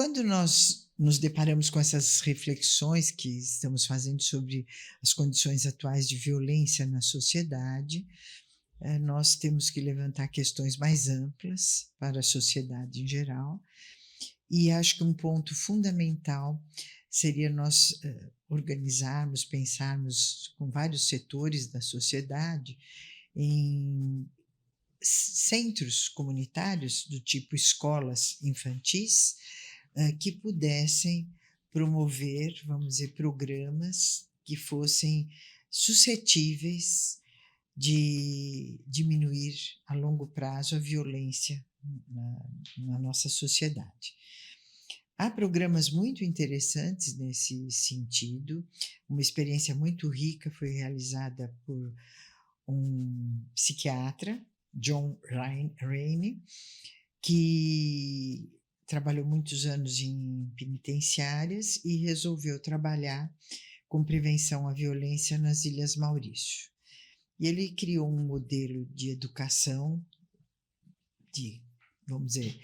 quando nós nos deparamos com essas reflexões que estamos fazendo sobre as condições atuais de violência na sociedade, nós temos que levantar questões mais amplas para a sociedade em geral, e acho que um ponto fundamental seria nós organizarmos, pensarmos com vários setores da sociedade em centros comunitários do tipo escolas infantis, que pudessem promover, vamos dizer, programas que fossem suscetíveis de diminuir a longo prazo a violência na nossa sociedade. Há programas muito interessantes nesse sentido. Uma experiência muito rica foi realizada por um psiquiatra, John Raine, que trabalhou muitos anos em penitenciárias e resolveu trabalhar com prevenção à violência nas Ilhas Maurício. E ele criou um modelo de educação de, vamos dizer,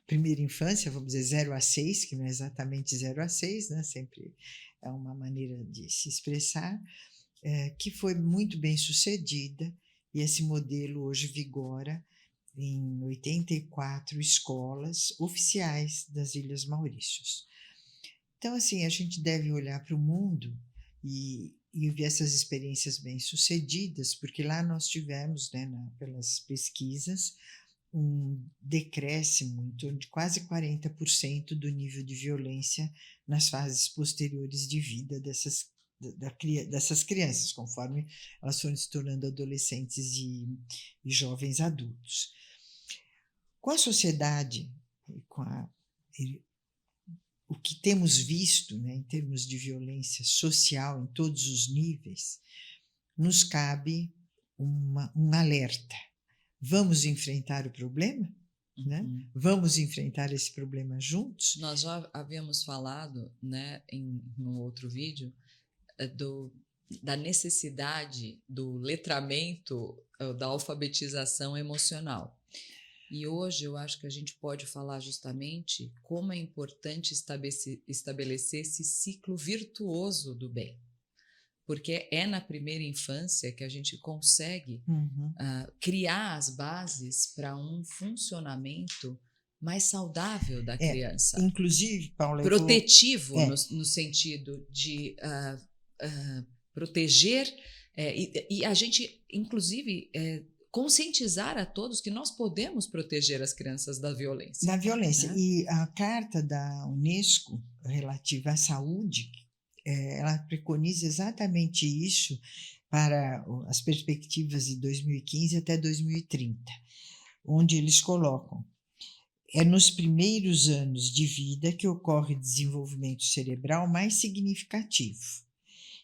primeira infância, vamos dizer 0 a 6, que não é exatamente 0 a 6, né? Sempre é uma maneira de se expressar, que foi muito bem sucedida, e esse modelo hoje vigora em 84 escolas oficiais das Ilhas Maurícios. Então, assim, a gente deve olhar para o mundo e ver essas experiências bem-sucedidas, porque lá nós tivemos, né, pelas pesquisas, um decréscimo em torno de quase 40% do nível de violência nas fases posteriores de vida dessas crianças, conforme elas foram se tornando adolescentes e jovens adultos. Com a sociedade, o que temos visto, né, em termos de violência social em todos os níveis, nos cabe um alerta. Vamos enfrentar o problema? Né? Vamos enfrentar esse problema juntos? Nós já havíamos falado, né, no outro vídeo, da necessidade do letramento, da alfabetização emocional. E hoje eu acho que a gente pode falar justamente como é importante estabelecer esse ciclo virtuoso do bem. Porque é na primeira infância que a gente consegue criar as bases para um funcionamento mais saudável da criança. Inclusive, Paula, protetivo no sentido de proteger e a gente, inclusive, conscientizar a todos que nós podemos proteger as crianças da violência. Da violência. Né? E a Carta da Unesco relativa à saúde, ela preconiza exatamente isso para as perspectivas de 2015 até 2030, onde eles colocam: é nos primeiros anos de vida que ocorre o desenvolvimento cerebral mais significativo.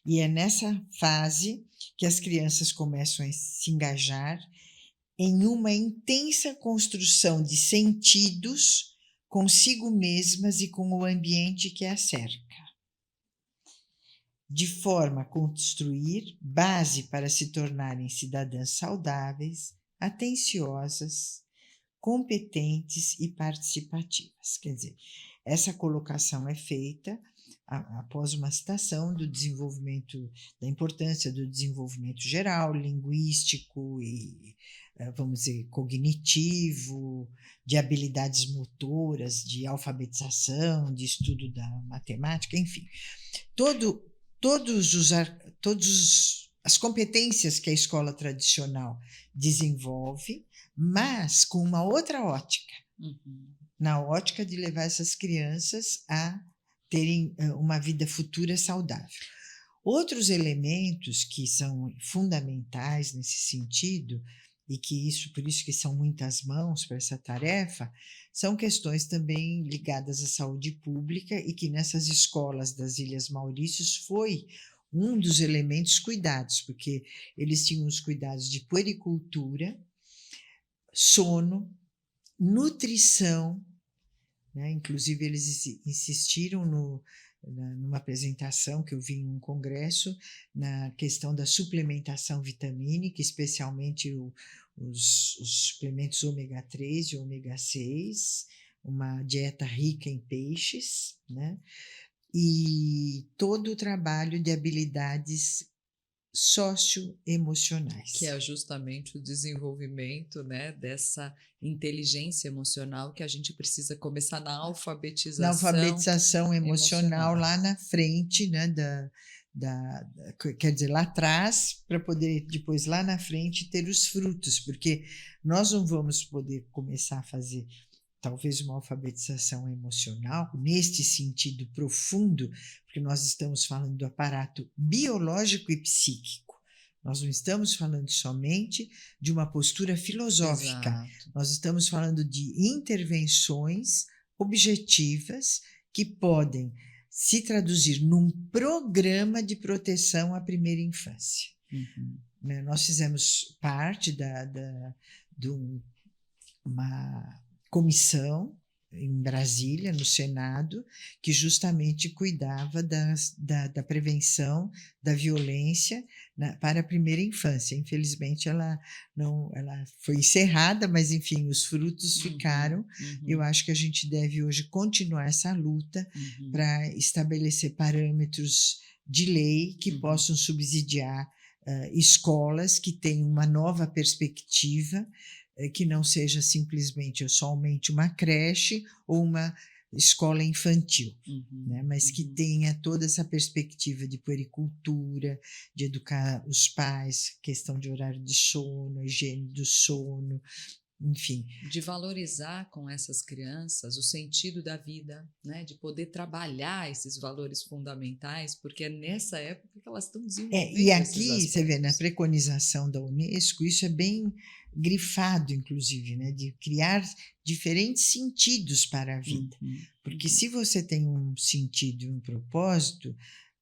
E é nessa fase que as crianças começam a se engajar em uma intensa construção de sentidos consigo mesmas e com o ambiente que a cerca, de forma a construir base para se tornarem cidadãs saudáveis, atenciosas, competentes e participativas. Quer dizer, essa colocação é feita após uma citação do desenvolvimento, da importância do desenvolvimento geral, linguístico e, vamos dizer, cognitivo, de habilidades motoras, de alfabetização, de estudo da matemática, enfim. Todas as competências que a escola tradicional desenvolve, mas com uma outra ótica, na ótica de levar essas crianças a terem uma vida futura saudável. Outros elementos que são fundamentais nesse sentido, e que por isso que são muitas mãos para essa tarefa, são questões também ligadas à saúde pública, e que nessas escolas das Ilhas Maurícios foi um dos elementos cuidados, porque eles tinham os cuidados de puericultura, sono, nutrição, né? Inclusive eles insistiram numa apresentação que eu vi em um congresso, na questão da suplementação vitamínica, especialmente os suplementos ômega 3 e ômega 6, uma dieta rica em peixes, né? E todo o trabalho de habilidades Que socioemocionais. é justamente o desenvolvimento, né, dessa inteligência emocional que a gente precisa começar na Na alfabetização alfabetização emocional emocional. lá na frente, né, quer dizer, lá atrás, para poder depois lá na frente ter os frutos, porque nós não vamos poder começar a fazer talvez uma alfabetização emocional neste sentido profundo, porque nós estamos falando do aparato biológico e psíquico. Nós não estamos falando somente de uma postura filosófica, Exato. nós estamos falando de intervenções objetivas que podem se traduzir num programa de proteção à primeira infância. Uhum. Né? Nós fizemos parte de uma comissão em Brasília, no Senado, que justamente cuidava da prevenção da violência para a primeira infância. Infelizmente, ela foi encerrada, mas, enfim, os frutos ficaram. Eu acho que a gente deve hoje continuar essa luta para estabelecer parâmetros de lei que possam subsidiar escolas que tenham uma nova perspectiva, que não seja simplesmente ou somente uma creche ou uma escola infantil, né? Mas que tenha toda essa perspectiva de puericultura, de educar os pais, questão de horário de sono, higiene do sono, enfim. De valorizar com essas crianças o sentido da vida, né? De poder trabalhar esses valores fundamentais, porque é nessa época que elas estão desenvolvendo E esses aqui, você vê, na aspectos. preconização da Unesco, isso é bem grifado, inclusive, né? De criar diferentes sentidos para a vida. Porque se você tem um sentido e um propósito,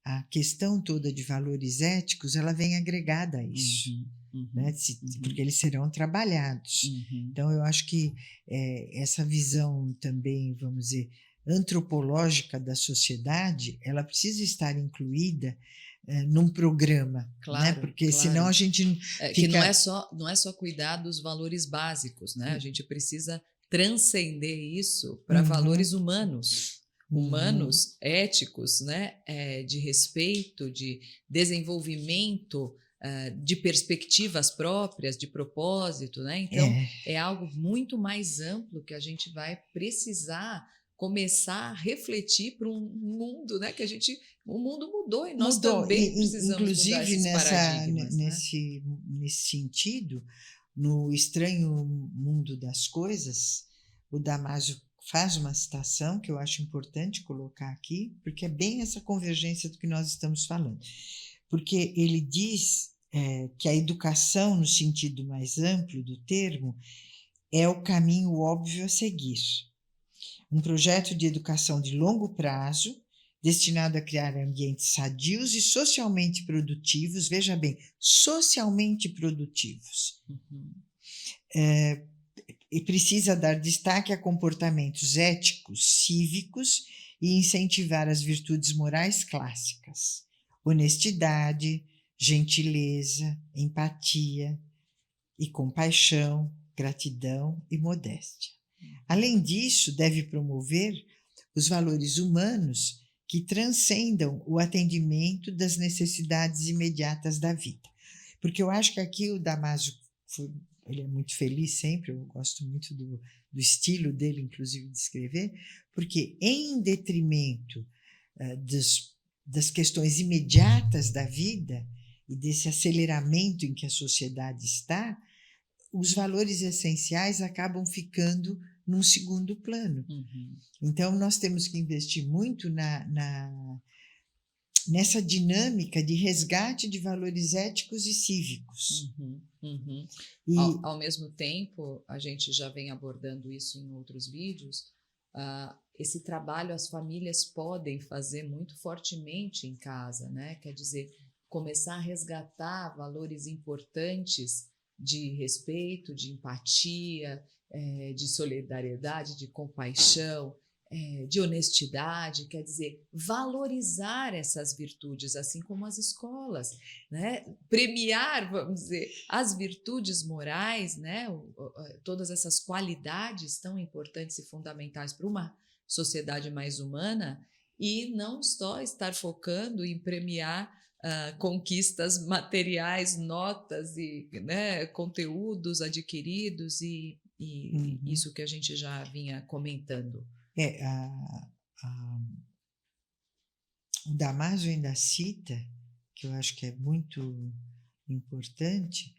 a questão toda de valores éticos, ela vem agregada a isso. Né? Porque eles serão trabalhados. Então, eu acho que essa visão também, vamos dizer, antropológica da sociedade, ela precisa estar incluída num programa, claro, né? Porque claro. senão a gente fica... Que não é só cuidar dos valores básicos, né? A gente precisa transcender isso para valores humanos. Humanos, éticos, né? De respeito, de desenvolvimento, de perspectivas próprias, de propósito, né? Então, é algo muito mais amplo que a gente vai precisar começar a refletir para um mundo, né? O mundo mudou e nós também precisamos mudar inclusive esses paradigmas, né? nesse sentido, no Estranho Mundo das Coisas, o Damásio faz uma citação que eu acho importante colocar aqui, porque é bem essa convergência do que nós estamos falando. Porque ele diz que a educação, no sentido mais amplo do termo, é o caminho óbvio a seguir. Um projeto de educação de longo prazo, destinado a criar ambientes sadios e socialmente produtivos, veja bem, socialmente produtivos. E precisa dar destaque a comportamentos éticos, cívicos e incentivar as virtudes morais clássicas: honestidade, gentileza, empatia e compaixão, gratidão e modéstia. Além disso, deve promover os valores humanos que transcendam o atendimento das necessidades imediatas da vida. Porque eu acho que aqui o Damásio, ele é muito feliz sempre, eu gosto muito do estilo dele, inclusive, de escrever, porque em detrimento das questões imediatas da vida e desse aceleramento em que a sociedade está, os valores essenciais acabam ficando num segundo plano. Então, nós temos que investir muito nessa dinâmica de resgate de valores éticos e cívicos. E, ao mesmo tempo, a gente já vem abordando isso em outros vídeos, esse trabalho as famílias podem fazer muito fortemente em casa, né? Quer dizer, começar a resgatar valores importantes de respeito, de empatia, de solidariedade, de compaixão, de honestidade, quer dizer, valorizar essas virtudes, assim como as escolas, né? Premiar, vamos dizer, as virtudes morais, né? Todas essas qualidades tão importantes e fundamentais para uma sociedade mais humana, e não só estar focando em premiar conquistas materiais, notas e, né, conteúdos adquiridos e Uhum. isso que a gente já vinha comentando. É, o Damasio ainda cita, que eu acho que é muito importante,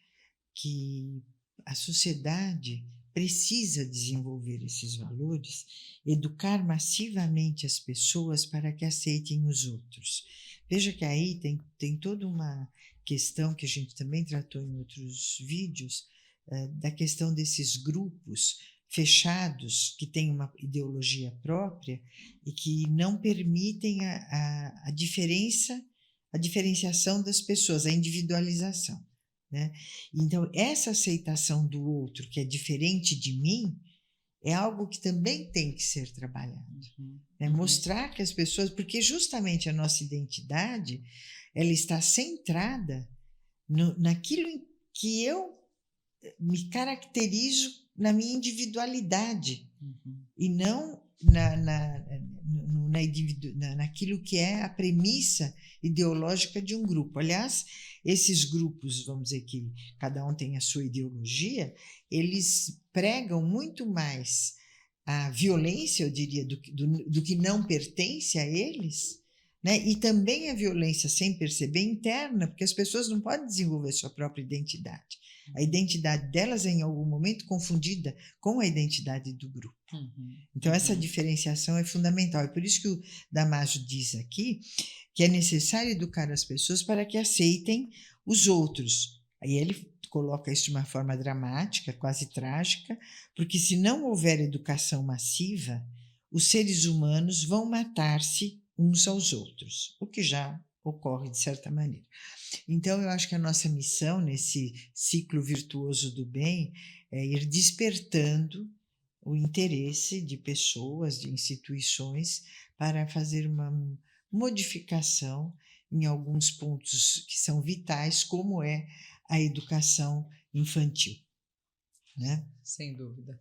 que a sociedade precisa desenvolver esses valores, educar massivamente as pessoas para que aceitem os outros. Veja que aí tem toda uma questão que a gente também tratou em outros vídeos, da questão desses grupos fechados que têm uma ideologia própria e que não permitem a diferença, a diferenciação das pessoas, a individualização, né? Então, essa aceitação do outro, que é diferente de mim, é algo que também tem que ser trabalhado. Uhum, Né? uhum, Mostrar que as pessoas, porque justamente a nossa identidade, ela está centrada naquilo em que eu me caracterizo na minha individualidade uhum, e não naquilo que é a premissa ideológica de um grupo. Aliás, esses grupos, vamos dizer que cada um tem a sua ideologia, eles pregam muito mais a violência, eu diria, do que não pertence a eles, né? E também a violência, sem perceber, interna, porque as pessoas não podem desenvolver sua própria identidade. A uhum, identidade delas é, em algum momento, confundida com a identidade do grupo. uhum, Então, essa uhum, diferenciação é fundamental. É por isso que o Damasio diz aqui que é necessário educar as pessoas para que aceitem os outros. Aí ele coloca isso de uma forma dramática, quase trágica, porque se não houver educação massiva, os seres humanos vão matar-se uns aos outros, o que já ocorre de certa maneira. Então, eu acho que a nossa missão nesse ciclo virtuoso do bem é ir despertando o interesse de pessoas, de instituições, para fazer uma modificação em alguns pontos que são vitais, como é a educação infantil, né? sem dúvida.